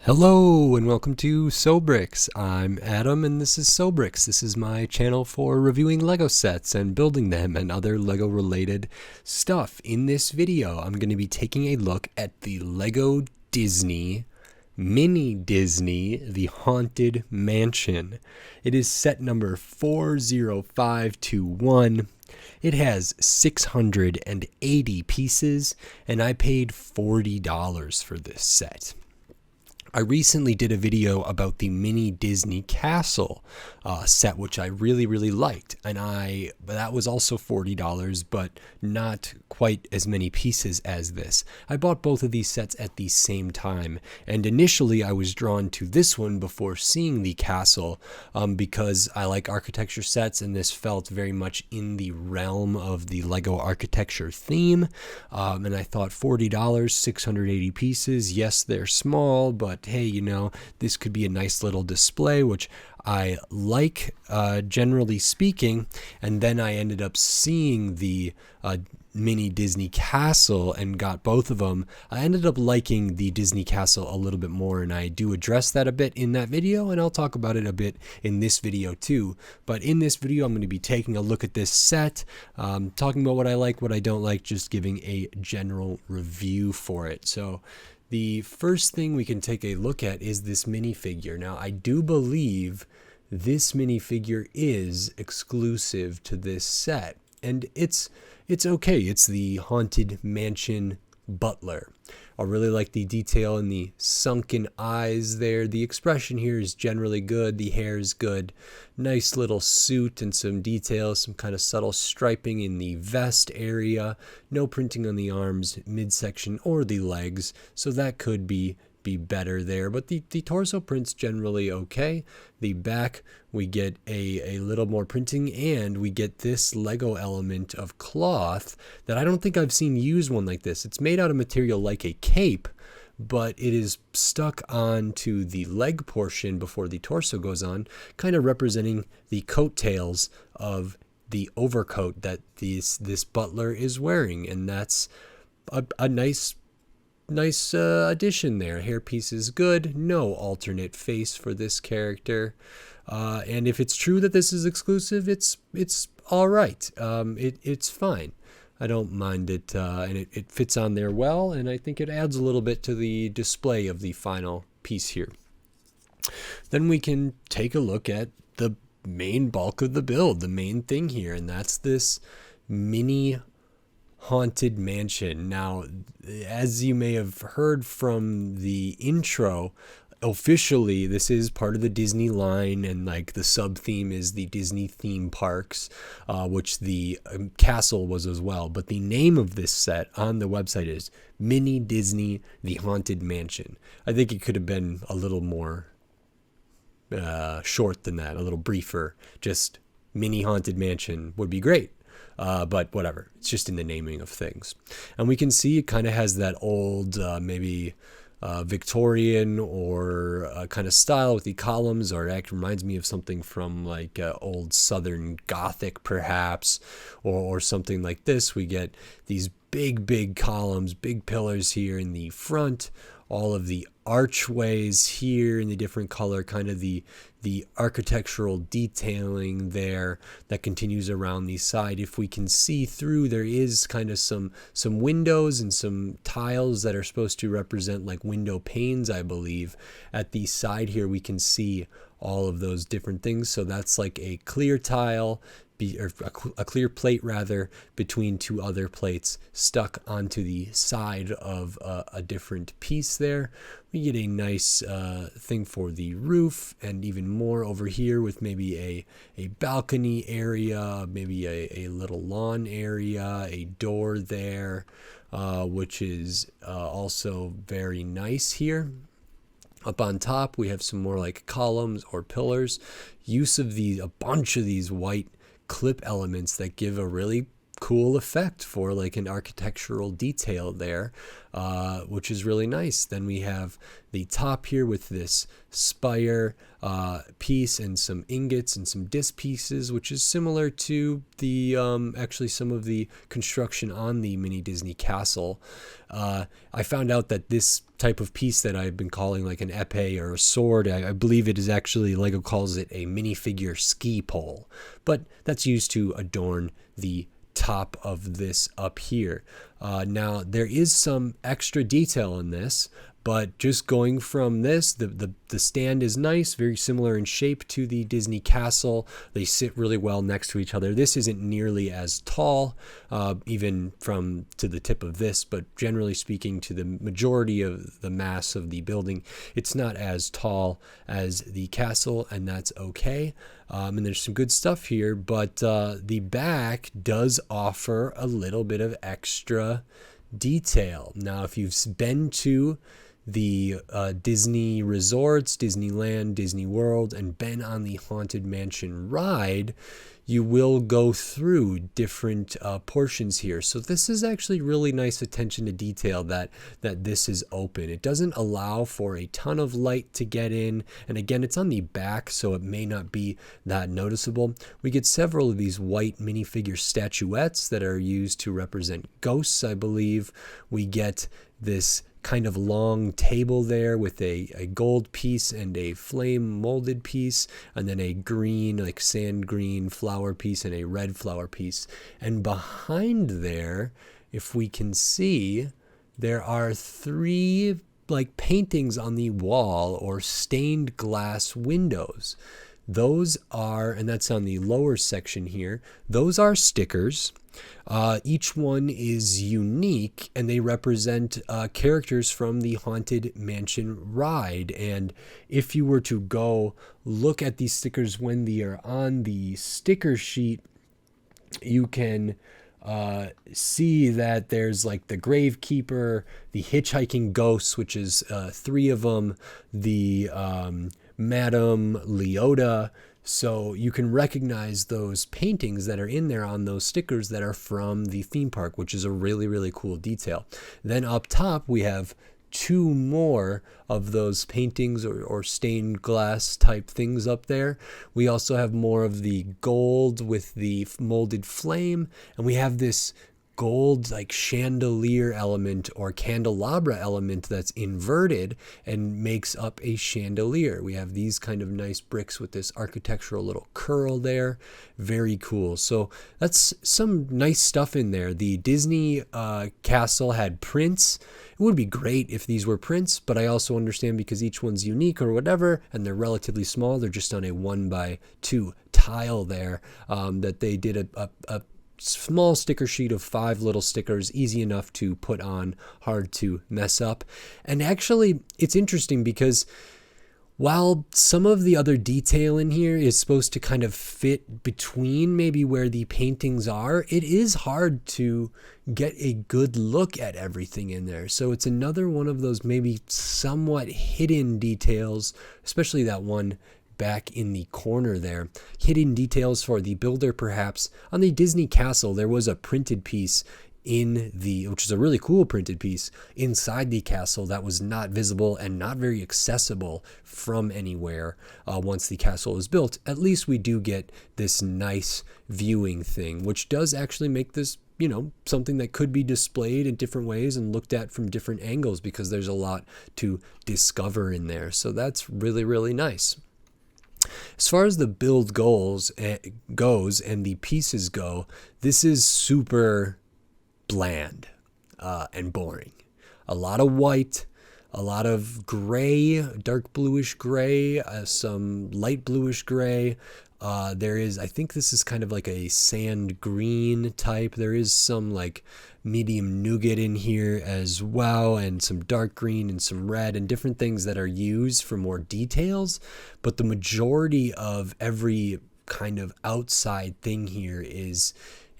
Hello and welcome to Sobrix. I'm Adam and this is Sobrix. This is my channel for reviewing Lego sets and building them and other Lego related stuff. In this video, I'm going to be taking a look at the Lego Disney Mini Disney The Haunted Mansion. It is set number 40521. It has 680 pieces and I paid $40 for this set. I recently did a video about the Mini Disney Castle set, which I really liked, and that was also $40, but not quite as many pieces as this. I bought both of these sets at the same time, and initially I was drawn to this one before seeing the castle because I like architecture sets, and this felt very much in the realm of the Lego architecture theme, and I thought $40, 680 pieces, yes, they're small, but hey, you know, this could be a nice little display, which I like, generally speaking. And then I ended up seeing the Mini Disney Castle and got both of them. I ended up liking the Disney Castle a little bit more, and I do address that a bit in that video, and I'll talk about it a bit in this video too. But in this video, I'm going to be taking a look at this set, talking about what I like, what I don't like, just giving a general review for it. So the first thing we can take a look at is this minifigure. Now, I do believe this minifigure is exclusive to this set, and it's okay. It's the Haunted Mansion Butler. I really like the detail in the sunken eyes there. The expression here is generally good. The hair is good. Nice little suit and some details, some kind of subtle striping in the vest area. No printing on the arms, midsection, or the legs, so that could be better there, but the torso print's generally okay. The back, we get a little more printing, and we get this Lego element of cloth that I don't think I've seen used one like this. It's made out of material like a cape, but it is stuck onto the leg portion before the torso goes on, kind of representing the coattails of the overcoat that this butler is wearing, and that's a nice addition there. Hairpiece is good. No alternate face for this character. And if it's true that this is exclusive, it's all right. It's fine. I don't mind it, and it fits on there well, and I think it adds a little bit to the display of the final piece here. Then we can take a look at the main bulk of the build, the main thing here, and that's this mini Haunted Mansion. Now, as you may have heard from the intro, officially this is part of the Disney line, and like the sub theme is the Disney theme parks, which the castle was as well. But the name of this set on the website is Mini Disney The Haunted Mansion. I think it could have been a little more short than that, a little briefer. Just Mini Haunted Mansion would be great. But whatever, it's just in the naming of things. And we can see it kind of has that old, maybe Victorian or kind of style with the columns, or it reminds me of something from like old Southern Gothic perhaps, or something like this. We get these big columns, big pillars here in the front, all of the archways here in the different color, kind of the architectural detailing there that continues around the side. If we can see through, there is kind of some windows and some tiles that are supposed to represent like window panes, I believe. At the side here, we can see all of those different things. So that's like a clear tile, or a clear plate rather, between two other plates stuck onto the side of a different piece there. We get a nice thing for the roof, and even more over here with maybe a balcony area, maybe a little lawn area, a door there, which is also very nice here. Up on top, we have some more like columns or pillars. Use of a bunch of these white clip elements that give a really cool effect for like an architectural detail there, which is really nice. Then we have the top here with this spire piece and some ingots and some disc pieces, which is similar to the actually some of the construction on the mini Disney castle. I found out that this type of piece that I've been calling like an epee or a sword, I believe it is actually, Lego calls it a minifigure ski pole, but that's used to adorn the top of this up here. Now there is some extra detail in this, but just going from this, the stand is nice, very similar in shape to the Disney castle. They sit really well next to each other. This isn't nearly as tall, even from to the tip of this, but generally speaking, to the majority of the mass of the building, it's not as tall as the castle, and that's okay. And there's some good stuff here, but the back does offer a little bit of extra detail. Now, if you've been to the Disney resorts, Disneyland, Disney World, and been on the Haunted Mansion ride, you will go through different portions here. So this is actually really nice attention to detail that this is open. It doesn't allow for a ton of light to get in, and again, it's on the back, so it may not be that noticeable. We get several of these white minifigure statuettes that are used to represent ghosts, I believe. We get this kind of long table there with a gold piece and a flame molded piece, and then a green, like sand green flower piece and a red flower piece. And behind there, if we can see, there are 3 like paintings on the wall or stained glass windows. Those are, and that's on the lower section here, those are stickers. Each one is unique, and they represent characters from the Haunted Mansion ride. And if you were to go look at these stickers when they are on the sticker sheet, you can see that there's like the Gravekeeper, the Hitchhiking Ghosts, which is 3 of them, the Madame Leota. So you can recognize those paintings that are in there on those stickers that are from the theme park, which is a really, really cool detail. Then up top, we have 2 more of those paintings or stained glass type things up there. We also have more of the gold with the molded flame, and we have this gold like chandelier element or candelabra element that's inverted and makes up a chandelier. We have these kind of nice bricks with this architectural little curl there. Very cool. So that's some nice stuff in there. The Disney castle had prints. It would be great if these were prints, but I also understand because each one's unique or whatever, and they're relatively small. They're just on a 1x2 tile there, that they did a small sticker sheet of 5 little stickers, easy enough to put on, hard to mess up. And actually, it's interesting because while some of the other detail in here is supposed to kind of fit between maybe where the paintings are, it is hard to get a good look at everything in there. So it's another one of those maybe somewhat hidden details, especially that one back in the corner there. Hidden details for the builder, perhaps. On the Disney castle, there was a printed piece which is a really cool printed piece inside the castle that was not visible and not very accessible from anywhere once the castle is built. At least we do get this nice viewing thing, which does actually make this, you know, something that could be displayed in different ways and looked at from different angles, because there's a lot to discover in there. So that's really, really nice. As far as the build goes and the pieces go, this is super bland and boring. A lot of white, a lot of gray, dark bluish gray, some light bluish gray. There is, I think this is kind of like a sand green type. There is some like medium nougat in here as well, and some dark green and some red and different things that are used for more details. But the majority of every kind of outside thing here is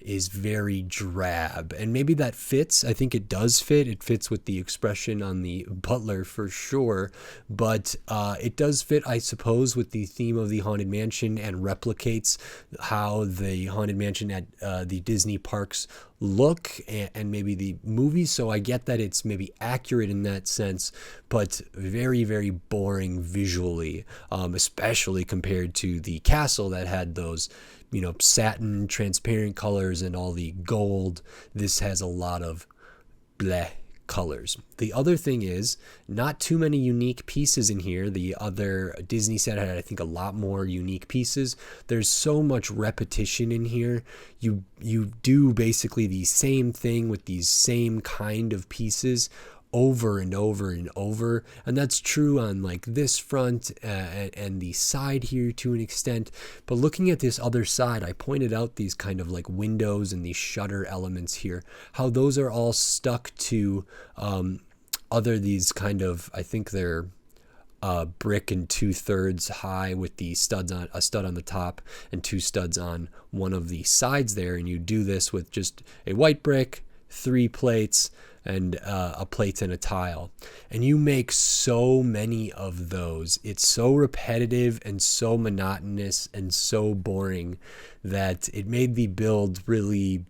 is very drab, and maybe that fits. I think it does fit. It fits with the expression on the butler for sure, but it does fit, I suppose, with the theme of the Haunted Mansion and replicates how the Haunted Mansion at the Disney parks look and maybe the movies. So I get that it's maybe accurate in that sense, but very, very boring visually, especially compared to the castle that had those, you know, satin transparent colors and all the gold. This has a lot of bleh colors. The other thing is not too many unique pieces in here. The other Disney set had, I think, a lot more unique pieces. There's so much repetition in here. You do basically the same thing with these same kind of pieces over and over and over, and that's true on like this front and the side here to an extent. But looking at this other side, I pointed out these kind of like windows and these shutter elements here, how those are all stuck to these kind of, I think they're brick and 2/3 high with the studs on a stud on the top and 2 studs on one of the sides there. And you do this with just a white brick, 3 plates, and a plate and a tile, and you make so many of those. It's so repetitive and so monotonous and so boring that it made the build really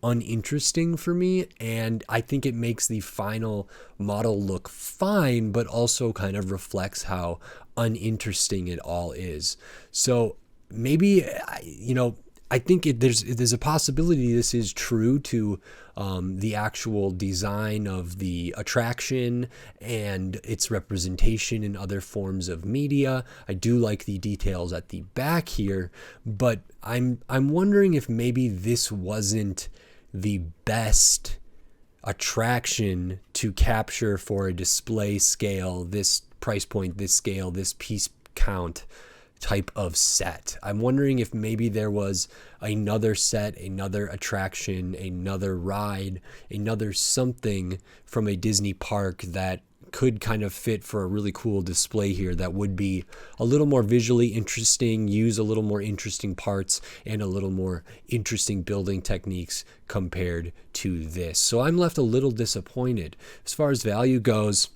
uninteresting for me, and I think it makes the final model look fine, but also kind of reflects how uninteresting it all is. So maybe, you know, I think there's a possibility this is true to the actual design of the attraction and its representation in other forms of media. I do like the details at the back here, but I'm wondering if maybe this wasn't the best attraction to capture for a display scale, this price point, this scale, this piece count type of set. I'm wondering if maybe there was another set, another attraction, another ride, another something from a Disney park that could kind of fit for a really cool display here that would be a little more visually interesting, use a little more interesting parts and a little more interesting building techniques compared to this. So I'm left a little disappointed. As far as value goes,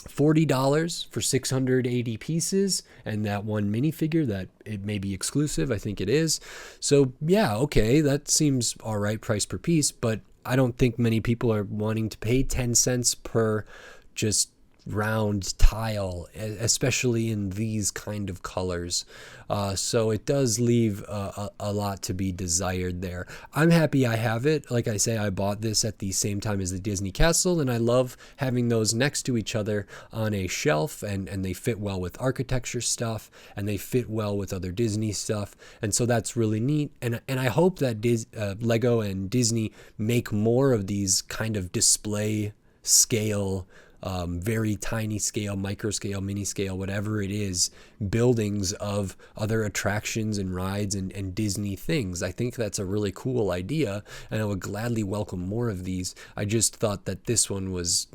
$40 for 680 pieces and that one minifigure that it may be exclusive. I think it is. So yeah, okay, that seems all right price per piece, but I don't think many people are wanting to pay 10 cents per just round tile, especially in these kind of colors. So it does leave a lot to be desired there. I'm happy I have it. Like I say, I bought this at the same time as the Disney Castle, and I love having those next to each other on a shelf, and they fit well with architecture stuff, and they fit well with other Disney stuff, and so that's really neat. And I hope that Lego and Disney make more of these kind of display scale, very tiny scale, micro scale, mini scale, whatever it is, buildings of other attractions and rides and Disney things. I think that's a really cool idea, and I would gladly welcome more of these. I just thought that this one was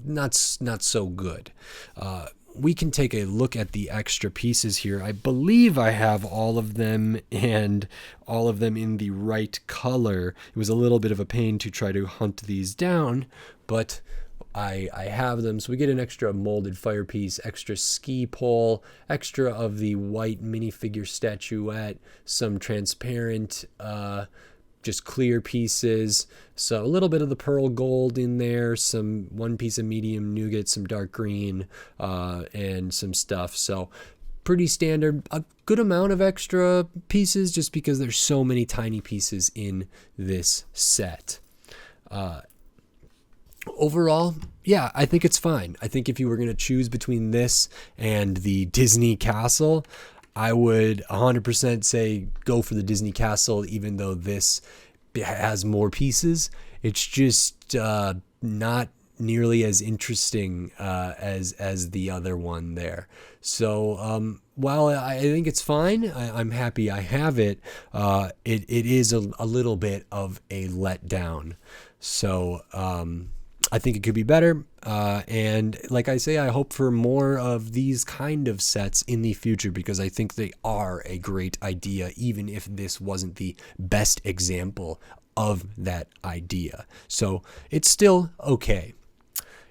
not so good. We can take a look at the extra pieces here. I believe I have all of them, and all of them in the right color. It was a little bit of a pain to try to hunt these down, but I have them. So we get an extra molded fire piece, extra ski pole, extra of the white minifigure statuette, some transparent just clear pieces, so a little bit of the pearl gold in there, one piece of medium nougat, some dark green, and some stuff. So pretty standard, a good amount of extra pieces just because there's so many tiny pieces in this set. Overall, yeah, I think it's fine. I think if you were going to choose between this and the Disney Castle, I would 100% say go for the Disney Castle, even though this has more pieces. It's just not nearly as interesting as the other one there. So while I think it's fine, I'm happy I have it. It is a little bit of a letdown. So I think it could be better. And like I say, I hope for more of these kind of sets in the future because I think they are a great idea, even if this wasn't the best example of that idea. So it's still okay.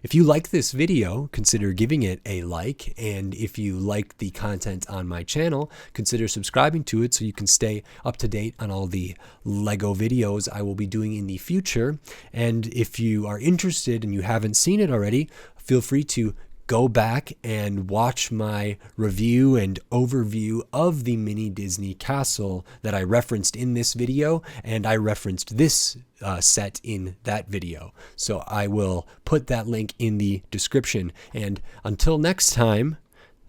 If you like this video, consider giving it a like, and if you like the content on my channel, consider subscribing to it so you can stay up to date on all the Lego videos I will be doing in the future. And if you are interested and you haven't seen it already, feel free to go back and watch my review and overview of the mini Disney castle that I referenced in this video, and I referenced this set in that video. So I will put that link in the description. And until next time,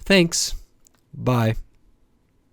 thanks. Bye.